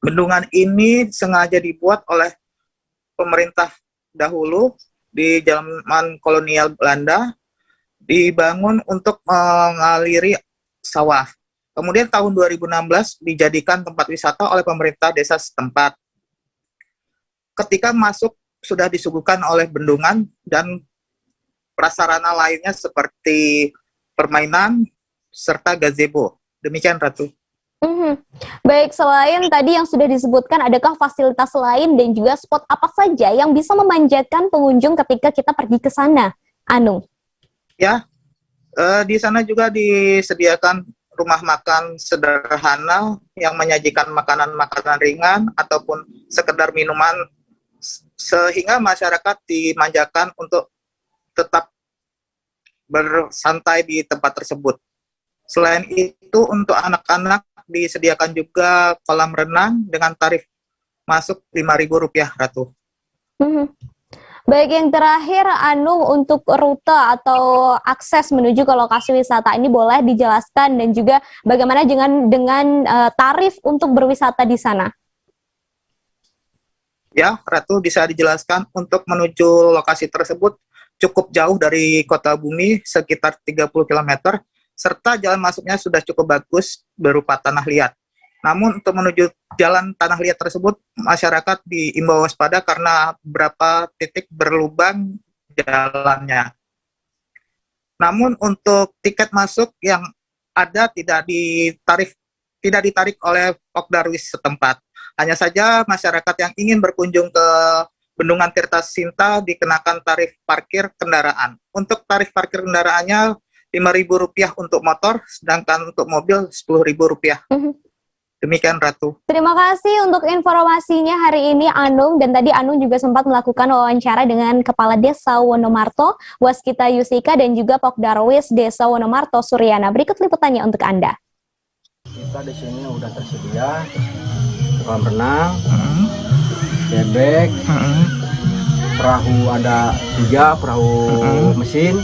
Bendungan ini sengaja dibuat oleh pemerintah dahulu di zaman kolonial Belanda, dibangun untuk mengaliri sawah. Kemudian tahun 2016 dijadikan tempat wisata oleh pemerintah desa setempat. Ketika masuk sudah disuguhkan oleh bendungan dan prasarana lainnya seperti permainan serta gazebo. Demikian Ratu. Baik, selain tadi yang sudah disebutkan, adakah fasilitas lain dan juga spot apa saja yang bisa memanjakan pengunjung ketika kita pergi ke sana, Anung? Ya, di sana juga disediakan rumah makan sederhana yang menyajikan makanan-makanan ringan ataupun sekedar minuman, sehingga masyarakat dimanjakan untuk tetap bersantai di tempat tersebut. Selain itu, untuk anak-anak disediakan juga kolam renang dengan tarif masuk Rp5.000, Ratu. Baik, yang terakhir, Anung, untuk rute atau akses menuju ke lokasi wisata ini boleh dijelaskan, dan juga bagaimana dengan tarif untuk berwisata di sana? Ya, Ratu, bisa dijelaskan untuk menuju lokasi tersebut cukup jauh dari Kota Bumi, sekitar 30 km, serta jalan masuknya sudah cukup bagus berupa tanah liat. Namun untuk menuju jalan tanah liat tersebut, masyarakat diimbau waspada karena beberapa titik berlubang jalannya. Namun untuk tiket masuk yang ada tidak ditarik oleh Pokdarwis setempat. Hanya saja masyarakat yang ingin berkunjung ke Bendungan Tirta Sinta dikenakan tarif parkir kendaraan. Untuk tarif parkir kendaraannya Rp5.000 untuk motor, sedangkan untuk mobil Rp10.000. Demikian Ratu. Terima kasih untuk informasinya hari ini, Anung. Dan tadi Anung juga sempat melakukan wawancara dengan Kepala Desa Wonomarto, Waskita Yusika, dan juga Pokdarwis Desa Wonomarto, Suryana. Berikut liputannya untuk Anda. Kita di sini udah tersedia kolam renang, bebek, perahu ada 3, perahu mesin.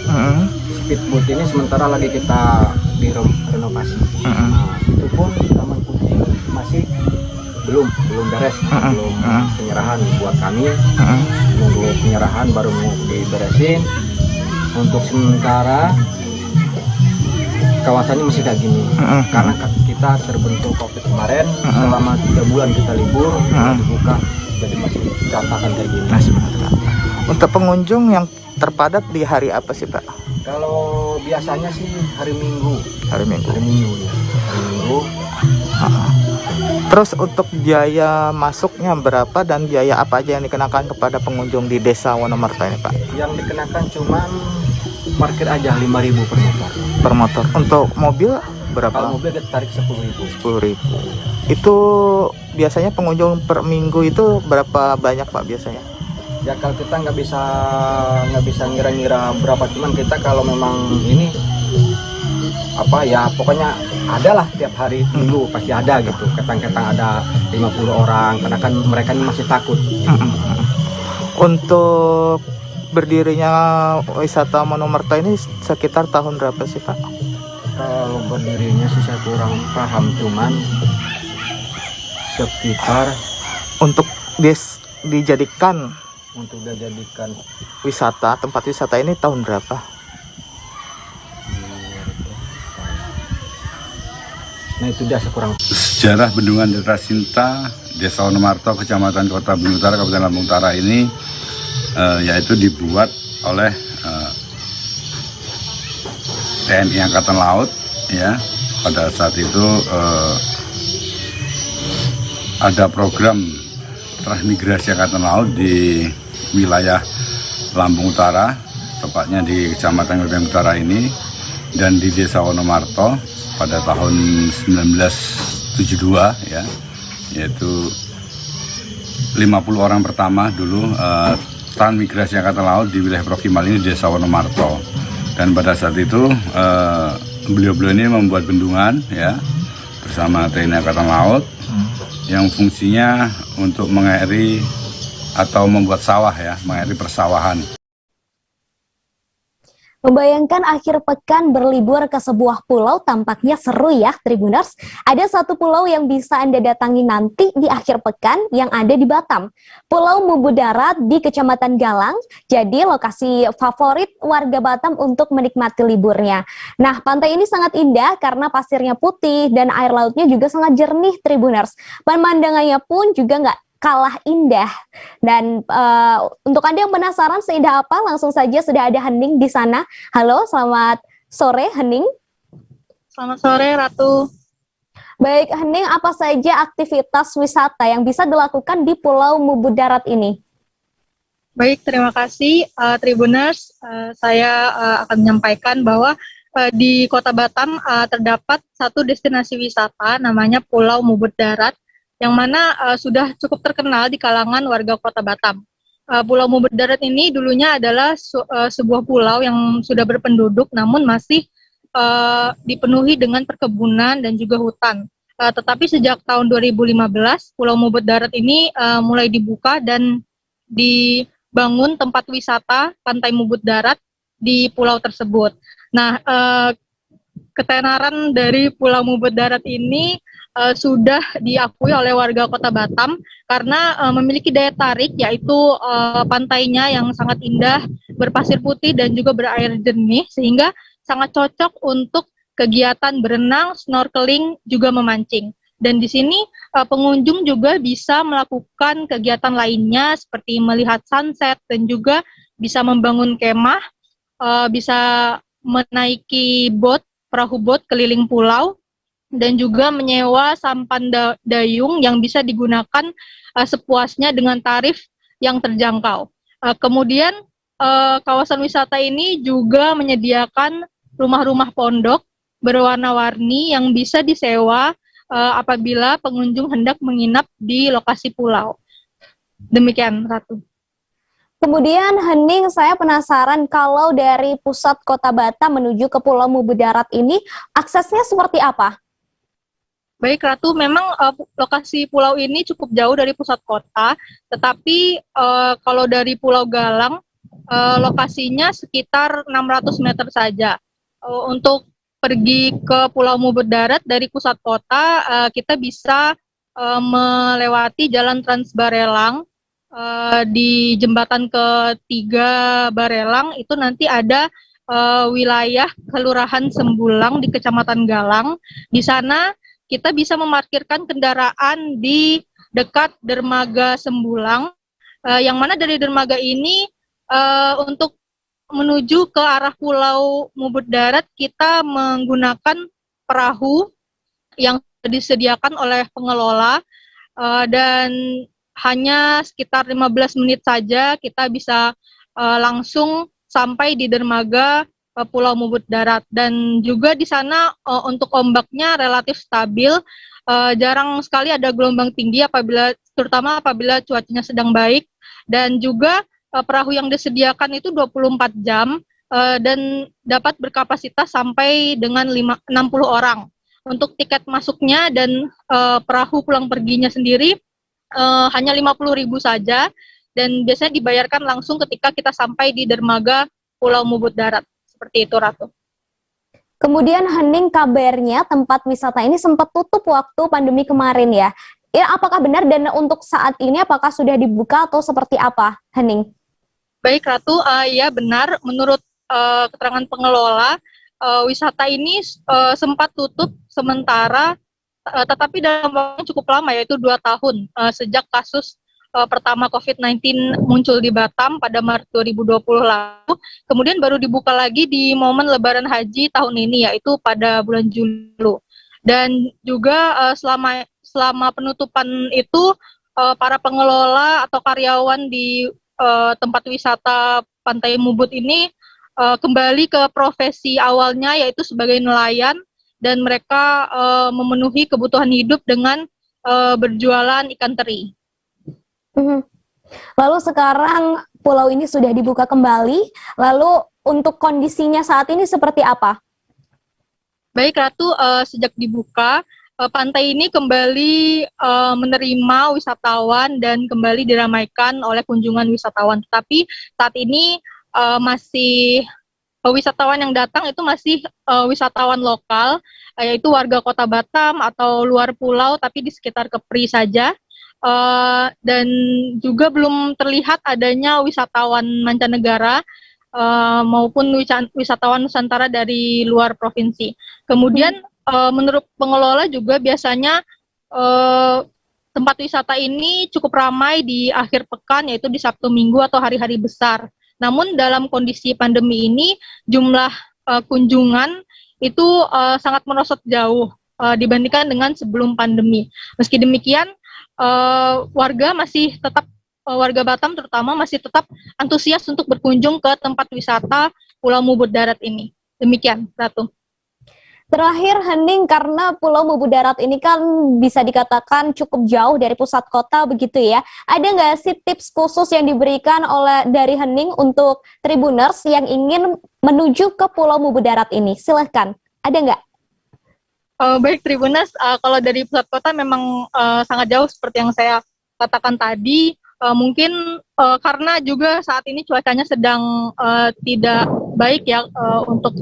Speedboat ini sementara lagi kita direnovasi. Nah, itu pun taman kucing masih belum beres, belum penyerahan buat kami. Nunggu penyerahan baru mau diberesin. Untuk sementara kawasannya masih kayak gini, karena kita terbentuk COVID kemarin. Selama 3 bulan kita libur, dibuka, jadi masih berantakan kayak gini. Untuk pengunjung yang terpadat di hari apa sih, Pak? Kalau biasanya sih hari Minggu. Hari Minggu ya. Hari Minggu. Terus untuk biaya masuknya berapa dan biaya apa aja yang dikenakan kepada pengunjung di Desa Wonomerto ini, Pak? Yang dikenakan cuman parkir aja Rp5.000 per motor. Per motor. Untuk mobil berapa? Kalau mobil kita tarik Rp10.000. Itu biasanya pengunjung per minggu itu berapa banyak, Pak, biasanya? Ya kalau kita nggak bisa ngira-ngira berapa, cuman kita kalau memang ini apa ya, pokoknya ada lah tiap hari minggu pasti ada gitu. Ketang-ketang ada 50 orang, karena kan mereka ini masih takut. Untuk berdirinya wisata Wonomerto ini sekitar tahun berapa sih, Pak? Kalau berdirinya sih saya kurang paham, cuman sekitar untuk dijadikan wisata, tempat wisata ini tahun berapa? Nah itu dia sekurang. Sejarah Bendungan Tirta Sinta, Desa Wonomarto, Kecamatan Kota Bumi Utara, Kabupaten Lampung Utara ini yaitu dibuat oleh TNI Angkatan Laut, ya. Pada saat itu ada program transmigrasi Angkatan Laut di wilayah Lampung Utara, tepatnya di Kecamatan Kota Bumi Utara ini, dan di Desa Wonomarto pada tahun 1972, ya, yaitu 50 orang pertama dulu transmigrasi Angkatan Laut di wilayah proximal ini, Desa Wonomarto. Dan pada saat itu beliau-beliau ini membuat bendungan, ya, bersama TNI Angkatan Laut, yang fungsinya untuk mengairi atau membuat sawah ya, mengairi persawahan. Membayangkan akhir pekan berlibur ke sebuah pulau tampaknya seru ya Tribuners. Ada satu pulau yang bisa Anda datangi nanti di akhir pekan yang ada di Batam. Pulau Mubu Darat di Kecamatan Galang, jadi lokasi favorit warga Batam untuk menikmati liburnya. Nah, pantai ini sangat indah karena pasirnya putih dan air lautnya juga sangat jernih Tribuners. Pemandangannya pun juga nggak kalah indah. Dan untuk Anda yang penasaran seindah apa, langsung saja sudah ada Hening di sana. Halo, selamat sore Hening. Selamat sore Ratu. Baik Hening, apa saja aktivitas wisata yang bisa dilakukan di Pulau Mubu Darat ini? Baik, terima kasih Tribuners. Saya akan menyampaikan bahwa di Kota Batam terdapat satu destinasi wisata namanya Pulau Mubu Darat, yang mana sudah cukup terkenal di kalangan warga Kota Batam. Pulau Mubu Darat ini dulunya adalah sebuah pulau yang sudah berpenduduk, namun masih dipenuhi dengan perkebunan dan juga hutan. Tetapi sejak tahun 2015, Pulau Mubu Darat ini mulai dibuka dan dibangun tempat wisata Pantai Mubu Darat di pulau tersebut. Nah, ketenaran dari Pulau Mubu Darat ini sudah diakui oleh warga Kota Batam karena memiliki daya tarik, yaitu pantainya yang sangat indah, berpasir putih dan juga berair jernih, sehingga sangat cocok untuk kegiatan berenang, snorkeling, juga memancing. Dan di sini pengunjung juga bisa melakukan kegiatan lainnya seperti melihat sunset dan juga bisa membangun kemah, bisa menaiki perahu bot keliling pulau, dan juga menyewa sampan dayung yang bisa digunakan sepuasnya dengan tarif yang terjangkau. Kemudian kawasan wisata ini juga menyediakan rumah-rumah pondok berwarna-warni yang bisa disewa apabila pengunjung hendak menginap di lokasi pulau. Demikian, Ratu. Kemudian Hening, saya penasaran kalau dari pusat Kota Batam menuju ke Pulau Mubu Darat ini aksesnya seperti apa? Baik Ratu, memang lokasi pulau ini cukup jauh dari pusat kota, tetapi kalau dari Pulau Galang, lokasinya sekitar 600 meter saja. Untuk pergi ke Pulau Mubu Darat dari pusat kota, kita bisa melewati Jalan Trans Barelang, di jembatan ketiga Barelang, itu nanti ada wilayah Kelurahan Sembulang di Kecamatan Galang. Di sana kita bisa memarkirkan kendaraan di dekat dermaga Sembulang, yang mana dari dermaga ini untuk menuju ke arah Pulau Mubu Darat kita menggunakan perahu yang disediakan oleh pengelola, dan hanya sekitar 15 menit saja kita bisa langsung sampai di dermaga Pulau Mubu Darat. Dan juga di sana untuk ombaknya relatif stabil, jarang sekali ada gelombang tinggi terutama apabila cuacanya sedang baik, dan juga perahu yang disediakan itu 24 jam dan dapat berkapasitas sampai dengan 60 orang. Untuk tiket masuknya dan perahu pulang perginya sendiri hanya 50.000 saja, dan biasanya dibayarkan langsung ketika kita sampai di dermaga Pulau Mubu Darat. Seperti itu, Ratu. Kemudian Hening, kabarnya tempat wisata ini sempat tutup waktu pandemi kemarin ya. Ya, apakah benar, dan untuk saat ini apakah sudah dibuka atau seperti apa, Hening? Baik, Ratu, ya benar. Menurut keterangan pengelola, wisata ini sempat tutup sementara, tetapi dalam waktu cukup lama, yaitu 2 tahun sejak kasus pertama COVID-19 muncul di Batam pada Maret 2020 lalu. Kemudian baru dibuka lagi di momen Lebaran Haji tahun ini, yaitu pada bulan Juli. Dan juga selama penutupan itu, para pengelola atau karyawan di tempat wisata Pantai Mubut ini kembali ke profesi awalnya, yaitu sebagai nelayan, dan mereka memenuhi kebutuhan hidup dengan berjualan ikan teri. Lalu sekarang pulau ini sudah dibuka kembali, lalu untuk kondisinya saat ini seperti apa? Baik, Ratu, sejak dibuka, pantai ini kembali menerima wisatawan dan kembali diramaikan oleh kunjungan wisatawan. Tetapi saat ini masih wisatawan yang datang itu masih wisatawan lokal, yaitu warga Kota Batam atau luar pulau, tapi di sekitar Kepri saja. Dan juga belum terlihat adanya wisatawan mancanegara maupun wisatawan Nusantara dari luar provinsi. Kemudian menurut pengelola juga biasanya tempat wisata ini cukup ramai di akhir pekan, yaitu di Sabtu Minggu atau hari-hari besar. Namun dalam kondisi pandemi ini jumlah kunjungan itu sangat merosot jauh dibandingkan dengan sebelum pandemi. Meski demikian, warga Batam terutama masih tetap antusias untuk berkunjung ke tempat wisata Pulau Mubur Darat ini. Demikian, Ratu. Terakhir, Hening, karena Pulau Mubur Darat ini kan bisa dikatakan cukup jauh dari pusat kota begitu ya. Ada nggak sih tips khusus yang diberikan dari Hening untuk Tribuners yang ingin menuju ke Pulau Mubur Darat ini? Silahkan, ada nggak? Baik Tribuners, kalau dari pusat kota memang sangat jauh seperti yang saya katakan tadi. Mungkin karena juga saat ini cuacanya sedang tidak baik ya untuk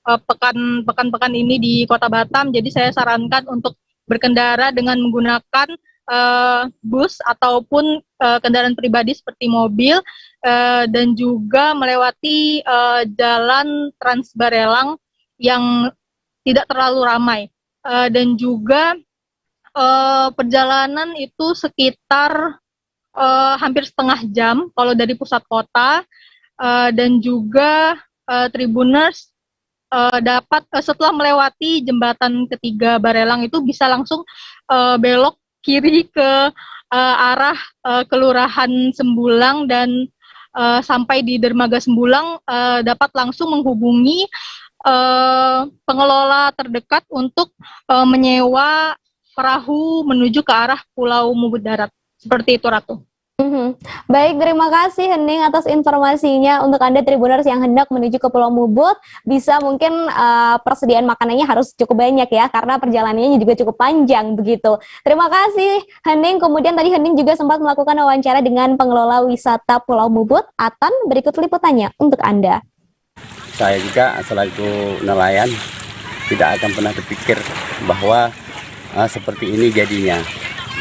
pekan ini di Kota Batam. Jadi saya sarankan untuk berkendara dengan menggunakan bus ataupun kendaraan pribadi seperti mobil dan juga melewati jalan Trans Barelang yang tidak terlalu ramai. Dan juga perjalanan itu sekitar hampir setengah jam kalau dari pusat kota, dan juga Tribuners dapat setelah melewati jembatan ketiga Barelang itu bisa langsung belok kiri ke arah Kelurahan Sembulang dan sampai di Dermaga Sembulang dapat langsung menghubungi pengelola terdekat untuk menyewa perahu menuju ke arah Pulau Mubur Darat. Seperti itu, Ratu. Baik, terima kasih Hening atas informasinya. Untuk Anda Tribuners yang hendak menuju ke Pulau Mubur, bisa mungkin persediaan makanannya harus cukup banyak ya, karena perjalanannya juga cukup panjang begitu. Terima kasih Hening. Kemudian tadi Hening juga sempat melakukan wawancara dengan pengelola wisata Pulau Mubur. Atan, berikut liputannya untuk Anda. Saya juga selaku nelayan tidak akan pernah terpikir bahwa seperti ini jadinya.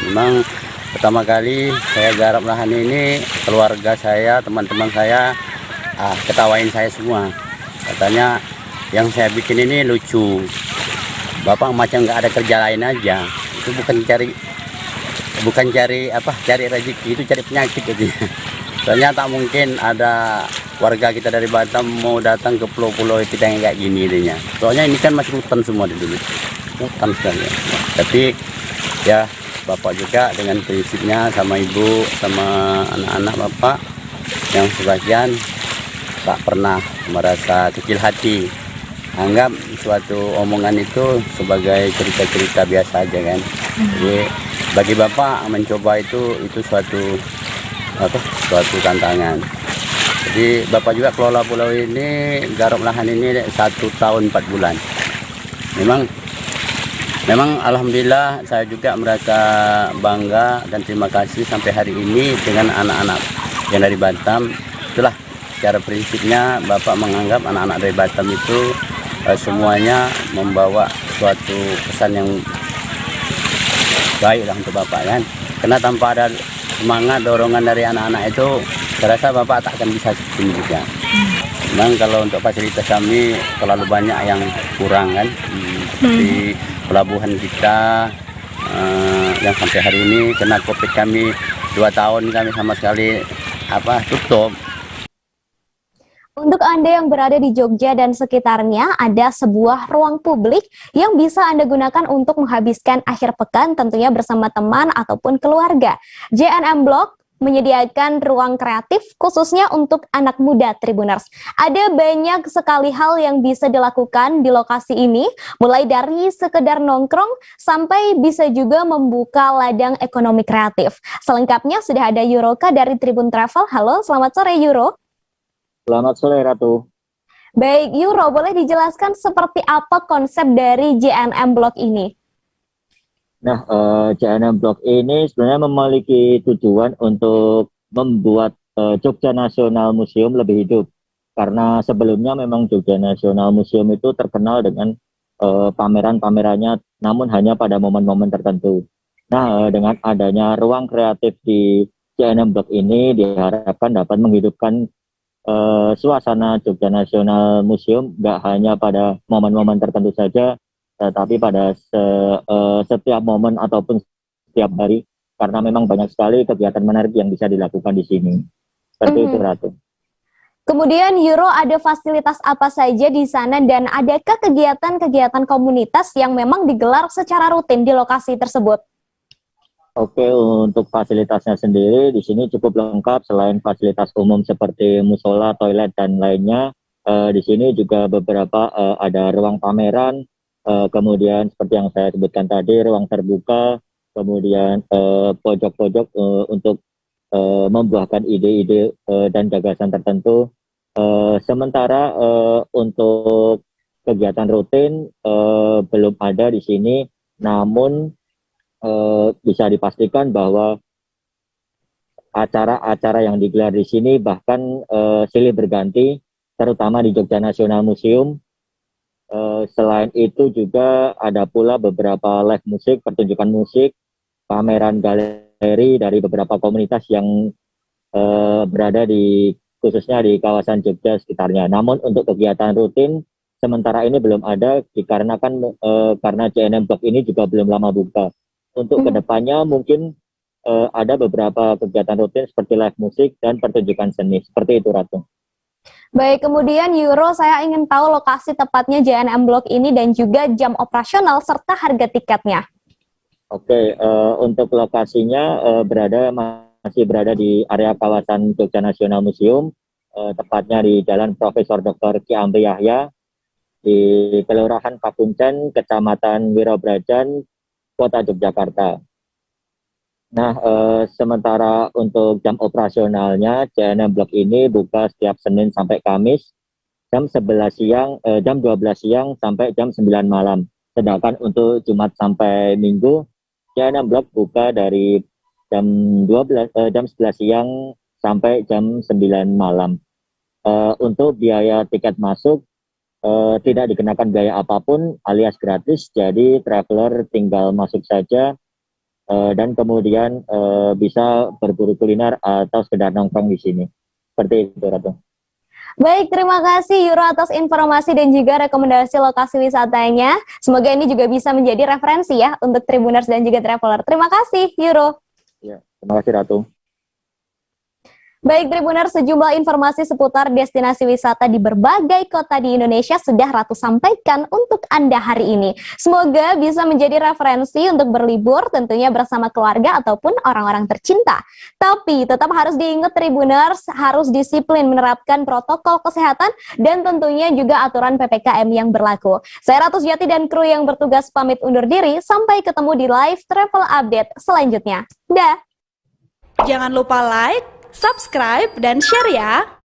Memang pertama kali saya garap lahan ini, keluarga saya, teman-teman saya ketawain saya semua. Katanya yang saya bikin ini lucu. Bapak macam nggak ada kerja lain aja. Itu bukan cari rezeki, itu cari penyakit gitu. Soalnya tak mungkin ada warga kita dari Batam mau datang ke pulau-pulau kita yang kayak gini intinya. Soalnya ini kan masih hutan semua di dulu. Hutan sekali. Tapi ya Bapak juga dengan prinsipnya sama Ibu, sama anak-anak Bapak yang sebagian tak pernah merasa kecil hati. Anggap suatu omongan itu sebagai cerita-cerita biasa aja kan. Jadi bagi Bapak mencoba itu suatu tantangan. Jadi Bapak juga kelola pulau ini, garap lahan ini 1 tahun 4 bulan. Memang alhamdulillah saya juga merasa bangga dan terima kasih sampai hari ini dengan anak-anak yang dari Batam. Itulah secara prinsipnya Bapak menganggap anak-anak dari Batam itu semuanya membawa suatu pesan yang baik lah untuk Bapak kan. Karena tanpa ada semangat dorongan dari anak-anak itu, saya rasa Bapak tak akan bisa seperti ini juga. Memang kalau untuk fasilitas kami terlalu banyak yang kurang kan, seperti pelabuhan kita yang sampai hari ini kena COVID kami 2 tahun kami sama sekali tutup. Untuk Anda yang berada di Jogja dan sekitarnya, ada sebuah ruang publik yang bisa Anda gunakan untuk menghabiskan akhir pekan tentunya bersama teman ataupun keluarga. JNM Blok menyediakan ruang kreatif khususnya untuk anak muda Tribuners. Ada banyak sekali hal yang bisa dilakukan di lokasi ini, mulai dari sekedar nongkrong sampai bisa juga membuka ladang ekonomi kreatif. Selengkapnya sudah ada Yuroka dari Tribun Travel. Halo, selamat sore Yuro. Selamat sore Ratu. Baik Yuro, boleh dijelaskan seperti apa konsep dari JNM Blok ini? Nah, JNM Blok ini sebenarnya memiliki tujuan untuk membuat Jogja National Museum lebih hidup. Karena sebelumnya memang Jogja National Museum itu terkenal dengan pameran-pamerannya, namun hanya pada momen-momen tertentu. Nah, dengan adanya ruang kreatif di JNM Blok ini diharapkan dapat menghidupkan suasana Jogja National Museum nggak hanya pada momen-momen tertentu saja, tapi pada setiap momen ataupun setiap hari, karena memang banyak sekali kegiatan menarik yang bisa dilakukan di sini. Seperti itu, Ratu. Kemudian Euro, ada fasilitas apa saja di sana dan adakah kegiatan-kegiatan komunitas yang memang digelar secara rutin di lokasi tersebut? Oke, untuk fasilitasnya sendiri di sini cukup lengkap. Selain fasilitas umum seperti musola, toilet dan lainnya, di sini juga beberapa ada ruang pameran, kemudian seperti yang saya sebutkan tadi, ruang terbuka, kemudian pojok-pojok untuk membuahkan ide-ide dan gagasan tertentu. Sementara untuk kegiatan rutin belum ada di sini, namun bisa dipastikan bahwa acara-acara yang digelar di sini bahkan silih berganti, terutama di Jogja National Museum. Selain itu juga ada pula beberapa live musik, pertunjukan musik, pameran galeri dari beberapa komunitas yang berada di khususnya di kawasan Jogja sekitarnya. Namun untuk kegiatan rutin sementara ini belum ada dikarenakan karena JNM Blok ini juga belum lama buka. Untuk kedepannya mungkin ada beberapa kegiatan rutin seperti live musik dan pertunjukan seni. Seperti itu, Ratu. Baik, kemudian Euro, saya ingin tahu lokasi tepatnya JNM Blok ini dan juga jam operasional serta harga tiketnya. Oke, untuk lokasinya masih berada di area kawasan Jogja National Museum, tepatnya di Jalan Profesor Dr. Ki Amri Yahya, di Kelurahan Pakuncen, Kecamatan Wirobrajan, Kota Yogyakarta. Nah, sementara untuk jam operasionalnya, JNM Blok ini buka setiap Senin sampai Kamis, jam 12 siang sampai jam 9 malam. Sedangkan untuk Jumat sampai Minggu, JNM Blok buka dari jam 11 siang sampai jam 9 malam. Untuk biaya tiket masuk tidak dikenakan biaya apapun alias gratis, jadi traveler tinggal masuk saja dan kemudian bisa berburu kuliner atau sekedar nongkrong di sini. Seperti itu, Ratu. Baik, terima kasih Euro atas informasi dan juga rekomendasi lokasi wisatanya. Semoga ini juga bisa menjadi referensi ya untuk Tribuners dan juga traveler. Terima kasih Euro. Ya, terima kasih Ratu. Baik Tribuners, sejumlah informasi seputar destinasi wisata di berbagai kota di Indonesia sudah Ratu sampaikan untuk Anda hari ini. Semoga bisa menjadi referensi untuk berlibur tentunya bersama keluarga ataupun orang-orang tercinta. Tapi tetap harus diingat Tribuners, harus disiplin menerapkan protokol kesehatan dan tentunya juga aturan PPKM yang berlaku. Saya Ratu Sujati dan kru yang bertugas pamit undur diri, sampai ketemu di live travel update selanjutnya. Dah. Jangan lupa like, subscribe, dan share ya!